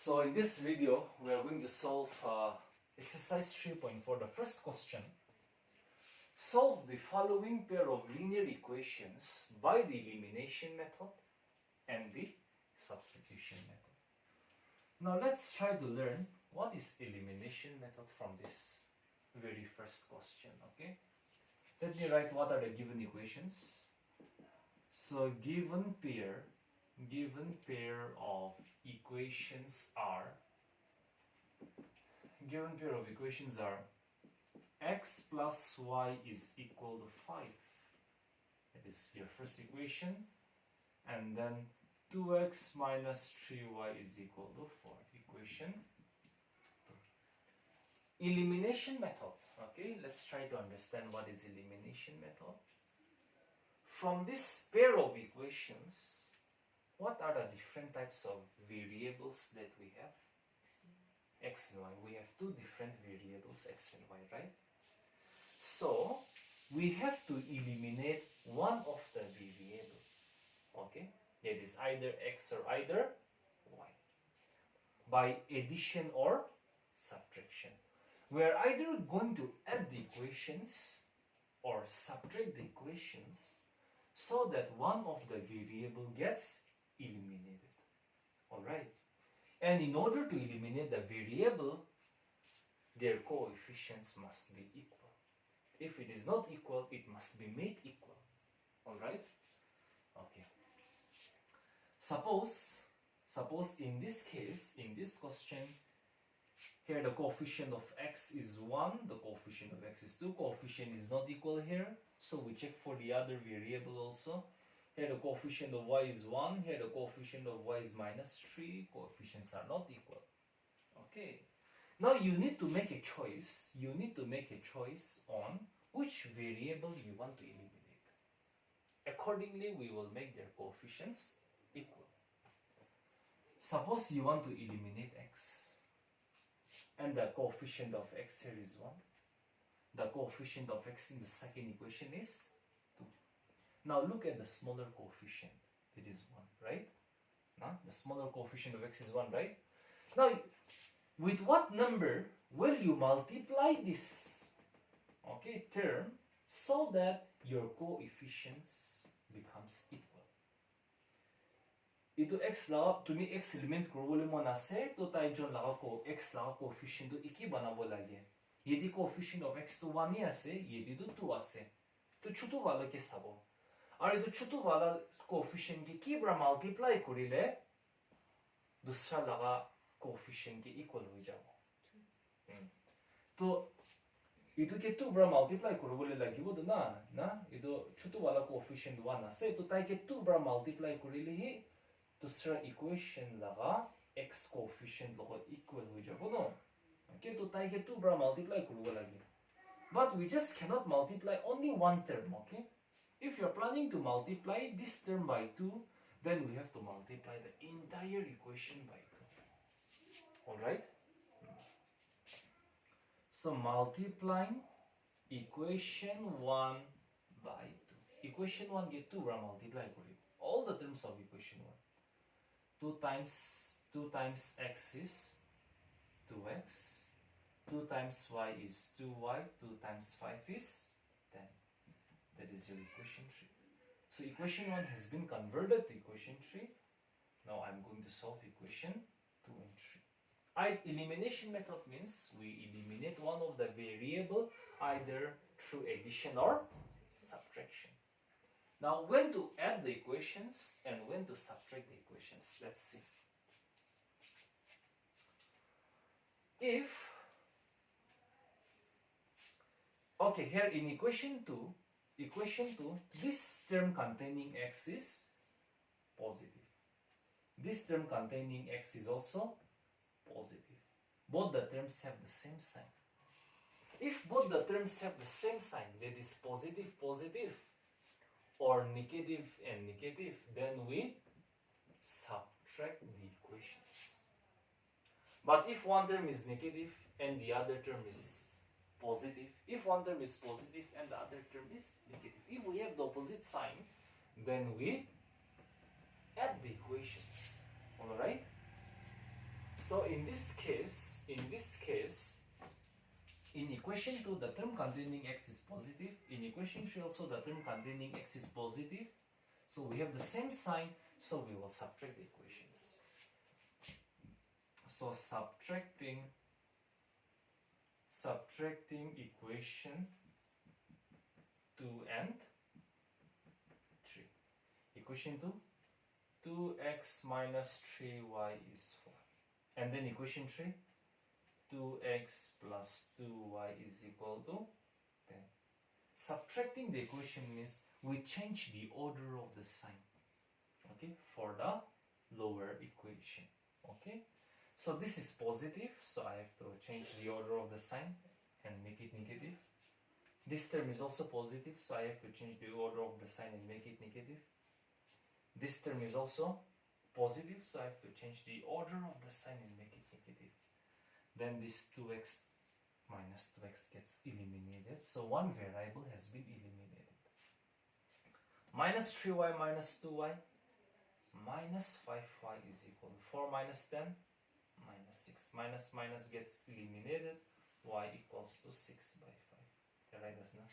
So in this video, we are going to solve exercise 3.4, the first question. Solve the following pair of linear equations by the elimination method and the substitution method. Now let's try to learn what is elimination method from this very first question, okay? Let me write what are the given equations. So given pair of equations are x plus y is equal to 5. That is your first equation. And then 2x minus 3y is equal to 4. Equation 2. Elimination method. Okay, let's try to understand what is elimination method. From this pair of equations, what are the different types of variables that we have? X and y. We have two different variables, x and y, right? So we have to eliminate one of the variable. Okay, that is either x or either y, by addition or subtraction. We are either going to add the equations or subtract the equations so that one of the variable gets eliminated. Alright, and in order to eliminate the variable, their coefficients must be equal. If it is not equal, it must be made equal. Alright? Okay. Suppose in this case, in this question, here the coefficient of x is 1, the coefficient of x is 2, coefficient is not equal here, so we check for the other variable also. Here the coefficient of y is 1, here the coefficient of y is minus 3, coefficients are not equal. Okay. Now you need to make a choice. You need to make a choice on which variable you want to eliminate. Accordingly, we will make their coefficients equal. Suppose you want to eliminate x, and the coefficient of x here is 1. The coefficient of x in the second equation is 2. Now look at the smaller coefficient. It is 1, right? Now the smaller coefficient of x is 1, right? Now, with what number will you multiply this, okay, term so that your coefficients becomes equal? Itu x la, to me x element kurbo le mon ase, to tai jon la ko x la coefficient to iki banabo lage. Yedi coefficient of x to 1 ase, yedi to 2 ase. To chutu wala ke sabo. Are to chutu wala coefficient ki kibra multiply kurile, dusra laga coefficient ki equal ho jabo. To itu ke 2 bra multiply kurbo le lagibo na itu chutu wala coefficient 1 ase, to tai ke 2 bra multiply kurile hi दूसरा equation लगा x coefficient लगा equal हो जाएगा ना, okay? तो ताई के 2 बड़ा multiply करूँगा लगे, but we just cannot multiply only one term, okay? If you are planning to multiply this term by 2, then we have to multiply the entire equation by 2. All right? So multiplying equation 1 by 2. Equation 1 get 2 bड़ा multiply करें all the terms of equation 1. 2 times x is 2x, 2 times y is 2y, 2 times 5 is 10. That is your equation 3. So equation 1 has been converted to equation 3. Now I'm going to solve equation 2 and 3. Elimination method means we eliminate one of the variable either through addition or subtraction. Now, when to add the equations and when to subtract the equations, let's see. Okay, here in equation 2, this term containing x is positive. This term containing x is also positive. Both the terms have the same sign. If both the terms have the same sign, that is positive, positive, or negative and negative, then we subtract the equations. But if one term is negative and the other term is positive, if one term is positive and the other term is negative, if we have the opposite sign, then we add the equations. Alright? So in this case, in equation 2, the term containing x is positive. In equation 3 also, the term containing x is positive. So we have the same sign, so we will subtract the equations. So subtracting equation 2 and 3. Equation 2, 2x minus 3y is 4. And then equation 3, 2x plus 2y is equal to 10. Subtracting the equation means we change the order of the sign, okay, for the lower equation, okay. So this is positive, so I have to change the order of the sign and make it negative. This term is also positive, so I have to change the order of the sign and make it negative. This term is also positive, so I have to change the order of the sign and make it negative. Then this 2x minus 2x gets eliminated, so one variable has been eliminated. Minus 3y minus 2y minus 5y is equal to 4 minus 10 minus 6. Minus minus gets eliminated, y equals to 6 by 5. Right, doesn't it?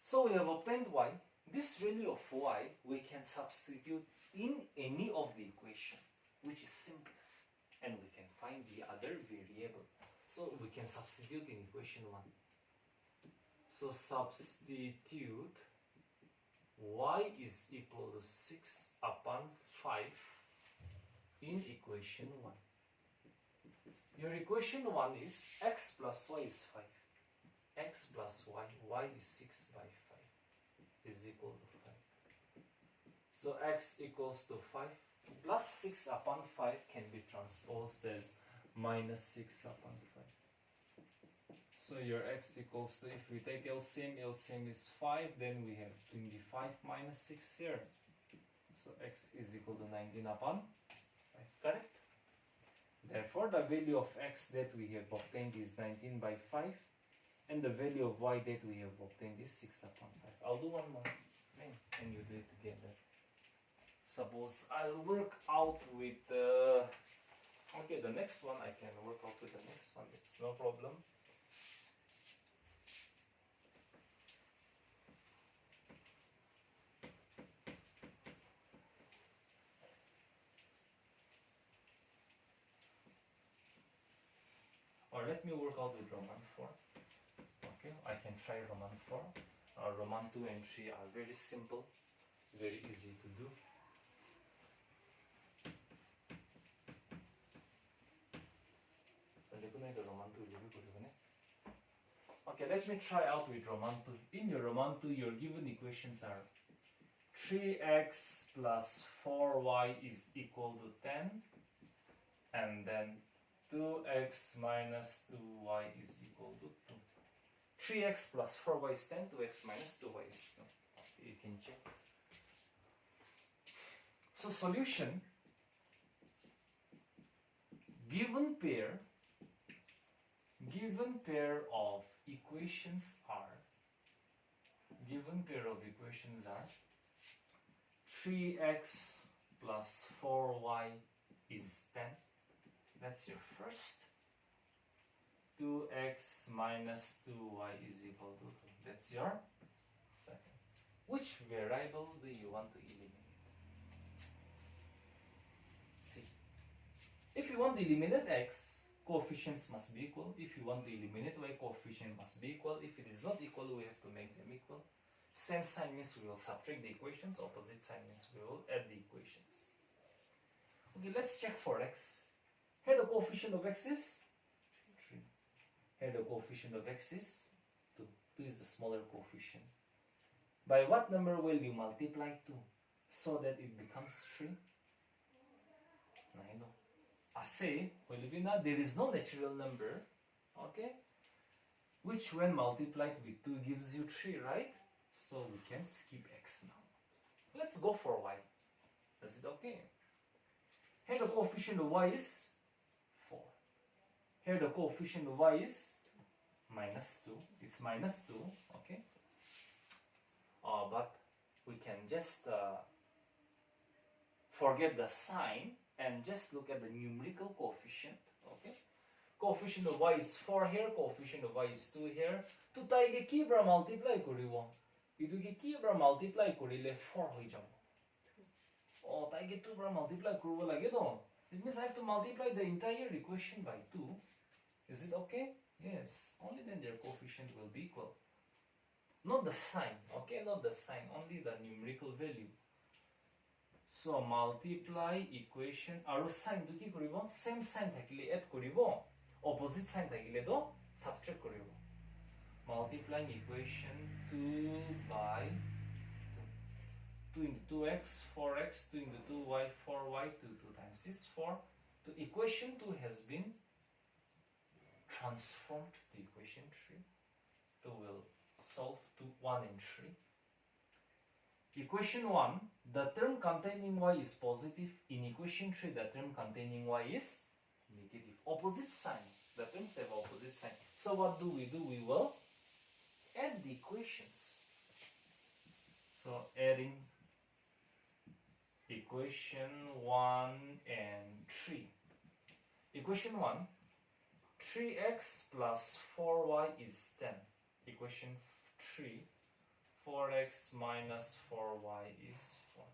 So we have obtained y. This value of y we can substitute in any of the equation, which is simple, and we can find the other variable. So we can substitute in equation 1. So substitute y is equal to 6 upon 5 in equation 1. Your equation 1 is x plus y is 5. X plus y is 6 by 5 is equal to 5. So x equals to 5 plus 6 upon 5 can be transposed as minus 6 upon 5. So your x equals to, if we take LCM is 5, then we have 25 minus 6 here. So x is equal to 19 upon 5, correct? Therefore, the value of x that we have obtained is 19 by 5, and the value of y that we have obtained is 6 upon 5. I'll do one more, and you do it together. Suppose I'll work out with okay, the next one I can work out with the next one, it's no problem. Or let me work out with Roman 4. Okay, I can try Roman 4. Roman 2 and 3 are very simple, very easy to do. Okay, let me try out with Roman 2. In your Roman 2, your given equations are 3x plus 4y is equal to 10, and then 2x minus 2y is equal to 2. 3x plus 4y is 10, 2x minus 2y is 2. Okay, you can check. So solution, given pair of equations are 3x plus 4y is 10. That's your first. 2x minus 2y is equal to 2. That's your second. Which variable do you want to eliminate? See. If you want to eliminate x, coefficients must be equal. If you want to eliminate y, coefficient must be equal. If it is not equal, we have to make them equal. Same sign means we will subtract the equations. Opposite sign means we will add the equations. Okay, let's check for x. Here the coefficient of x is 3. Here the coefficient of x is 2. 2 is the smaller coefficient. By what number will you multiply 2 so that it becomes 3? I know. I say, there is no natural number, okay, which when multiplied with 2 gives you 3, right? So we can skip x now. Let's go for y. Is it okay? Here the coefficient of y is 4. Here the coefficient of y is minus 2. It's minus 2, okay? But we can just forget the sign and just look at the numerical coefficient. Okay, coefficient of y is 4 here, coefficient of y is 2 here. To taige ki bra multiply koribo, idu ke ki bra multiply korile 4 hoi jabo. Oh, taige 2 bra multiply koribo lage to. It means I have to multiply the entire equation by 2. Is it okay? Yes. Only then their coefficient will be equal. Not the sign, okay? Not the sign, only the numerical value. So multiply equation. Aro sign to ki koribo? Same sign thakile add koribo. Opposite sign thakile to subtract koribo. Multiplying equation 2 by 2 into 2x, 4x, 2 into 2y, 4y, 2 times is 4. So equation 2 has been transformed to equation 3. So we'll solve to 1 and 3. Equation 1, the term containing y is positive. In equation 3, the term containing y is negative. Opposite sign. The terms have opposite sign. So what do? We will add the equations. So adding equation 1 and 3. Equation 1, 3x plus 4y is 10. Equation 3, 4x minus 4y is 4.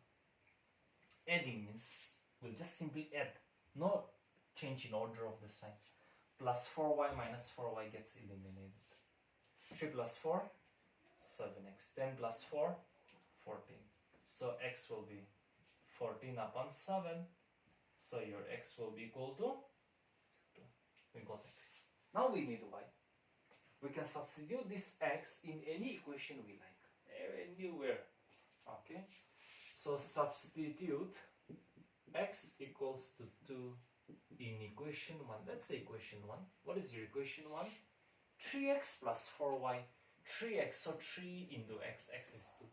Adding means we'll just simply add, no change in order of the sign. Plus 4y minus 4y gets eliminated. 3 plus 4, 7x. 10 plus 4, 14. So x will be 14 upon 7. So your x will be equal to 2. We got x. Now we need y. We can substitute this x in any equation we like. Anywhere. Okay. So substitute x equals to 2 in equation 1. Let's say equation 1. What is your equation 1? 3x plus 4y. 3x, so 3 into x. X is 2.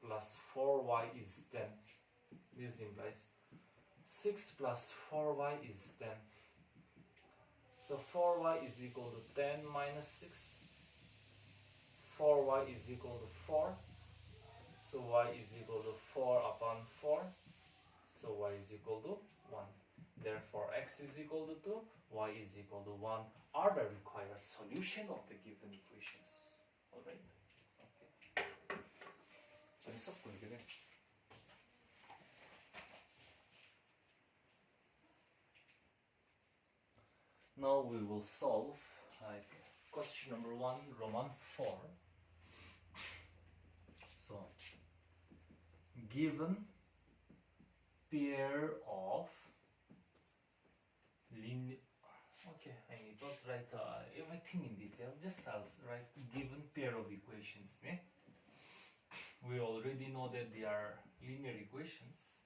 Plus 4y is 10. This implies 6 plus 4y is 10. So 4y is equal to 10 minus 6. 4y is equal to 4. So y is equal to 4 upon 4. So y is equal to 1. Therefore x is equal to 2. Y is equal to 1 are the required solution of the given equations. Alright? Okay. Now we will solve question number 1, Roman 4. So, given pair of linear. Okay, I need not write everything in detail. Just I'll write given pair of equations. Ne? We already know that they are linear equations.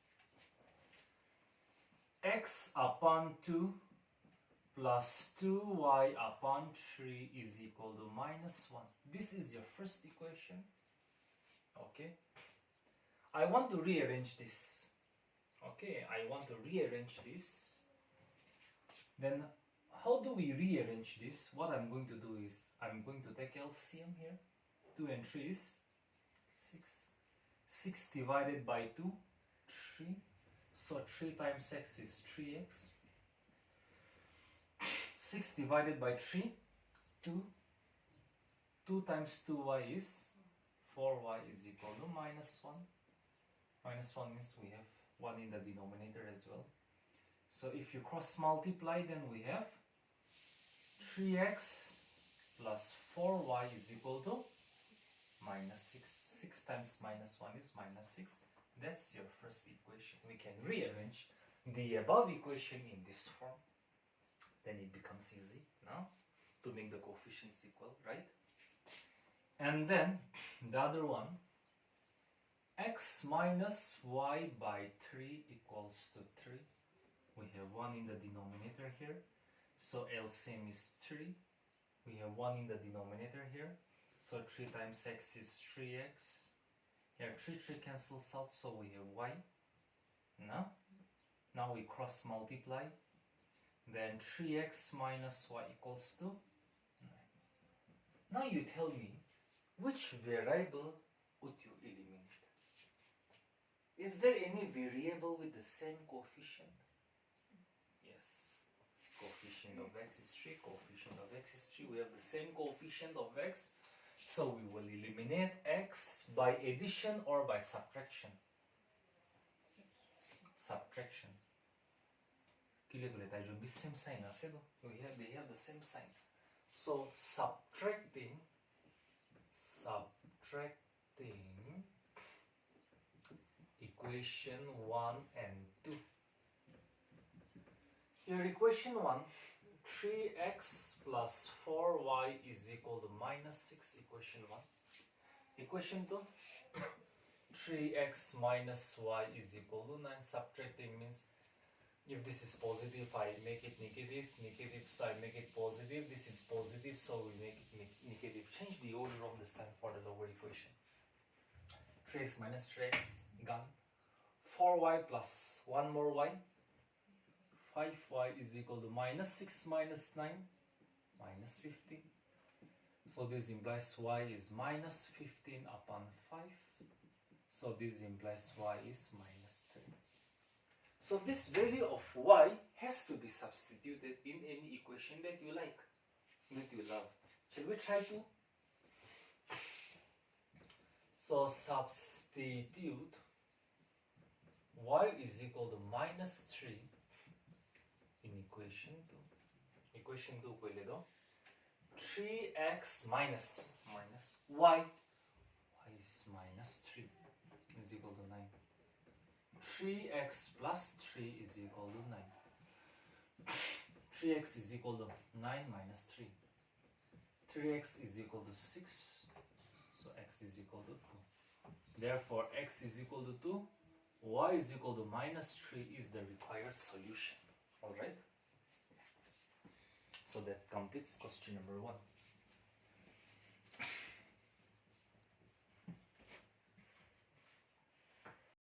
X upon 2 plus 2y upon 3 is equal to minus 1. This is your first equation. Okay. I want to rearrange this. Okay, I want to rearrange this. Then how do we rearrange this? What I'm going to do is I'm going to take LCM here. 2 and 3 is 6. 6 divided by 2, 3. So 3 times x is 3x. 6 divided by 3, 2. 2 times 2y is 4y is equal to minus 1. Minus 1 means we have 1 in the denominator as well. So if you cross multiply, then we have 3x plus 4y is equal to minus 6. 6 times minus 1 is minus 6. That's your first equation. We can rearrange the above equation in this form. Then it becomes easy now to make the coefficients equal, right? And then the other one, x minus y by 3 equals to 3. We have 1 in the denominator here. So LCM is 3. We have 1 in the denominator here. So 3 times x is 3x. Here 3 cancels out, so we have y. Now we cross multiply. Then 3x minus y equals to 9. Now you tell me, which variable would you eliminate? Is there any variable with the same coefficient? Yes. Coefficient of x is 3, coefficient of x is 3. We have the same coefficient of x. So we will eliminate x by addition or by subtraction. Subtraction. They should be same sign. They have the same sign. So subtracting equation 1 and 2. Here equation 1, 3x plus 4y is equal to minus 6, equation 1. Equation 2, 3x minus y is equal to 9. Subtracting means if this is positive, I make it negative, negative, so I make it positive. This is positive, so we make it negative. Change the order of the sign for the lower equation. 3x minus 3x, gone. 4y plus 1 more y, 5y is equal to minus 6 minus 9, minus 15. So this implies y is minus 15 upon 5. So this implies y is minus 3. So this value of y has to be substituted in any equation that you like, that you love. Shall we try to? So substitute y is equal to minus 3 in equation 2. Equation 2 ko le do 3x minus y. Y is minus 3 is equal to 9. 3x plus 3 is equal to 9. 3x is equal to 9 minus 3. 3x is equal to 6. So x is equal to 2. Therefore x is equal to 2. Y is equal to minus 3 is the required solution. Alright? So that completes question number 1.